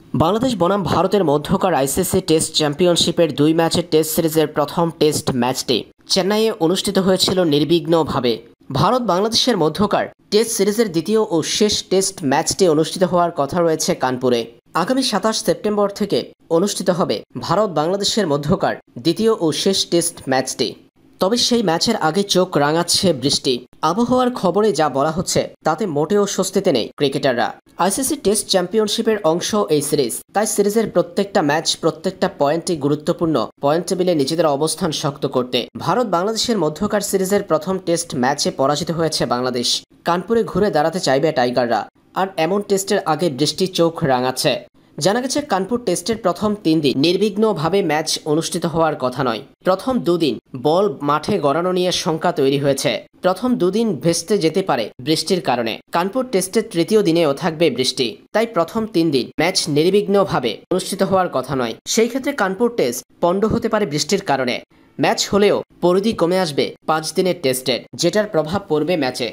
বাংলাদেশ বনাম ভারতের মধ্যকার আইসিসি টেস্ট চ্যাম্পিয়নশিপের ২ ম্যাচের টেস্ট সিরিজের প্রথম টেস্ট ম্যাচটি চেন্নাইয়ে অনুষ্ঠিত হয়েছিল নির্বিঘ্নভাবে। ভারত বাংলাদেশের মধ্যকার টেস্ট সিরিজের দ্বিতীয় ও শেষ টেস্ট ম্যাচটি অনুষ্ঠিত হওয়ার কথা রয়েছে কানপুরে। আগামী ২৭ সেপ্টেম্বর থেকে অনুষ্ঠিত হবে ভারত বাংলাদেশের মধ্যকার দ্বিতীয় ও শেষ টেস্ট ম্যাচটি। তবে সেই ম্যাচের আগে চোখ রাঙাচ্ছে বৃষ্টি। আবহাওয়ার খবরে যা বলা হচ্ছে তাতে মোটেও স্বস্তিতে নেই ক্রিকেটাররা। আইসিসি টেস্ট চ্যাম্পিয়নশিপের অংশ এই সিরিজ, তাই সিরিজের প্রত্যেকটা ম্যাচ প্রত্যেকটা পয়েন্টই গুরুত্বপূর্ণ। পয়েন্ট টেবিলে নিজেদের অবস্থান শক্ত করতে ভারত বাংলাদেশের মধ্যকার সিরিজের প্রথম টেস্ট ম্যাচে পরাজিত হয়েছে বাংলাদেশ। কানপুরে ঘুরে দাঁড়াতে চাইবে টাইগাররা, আর এমন টেস্টের আগে বৃষ্টি চোখ রাঙাচ্ছে। জানা গেছে কানপুর টেস্টের প্রথম ৩ দিন নির্বিঘ্নভাবে ম্যাচ অনুষ্ঠিত হওয়ার কথা নয়। প্রথম দুদিন বল মাঠে গড়ানো নিয়ে শঙ্কা তৈরি হয়েছে। প্রথম দুদিন ভেস্তে যেতে পারে বৃষ্টির কারণে। কানপুর টেস্টের তৃতীয় দিনেও থাকবে বৃষ্টি, তাই প্রথম ৩ দিন ম্যাচ নির্বিঘ্নভাবে অনুষ্ঠিত হওয়ার কথা নয়। সেই ক্ষেত্রে কানপুর টেস্ট পণ্ড হতে পারে বৃষ্টির কারণে। ম্যাচ হলেও পরিধি কমে আসবে ৫ দিনের টেস্টের, যেটার প্রভাব পড়বে ম্যাচে।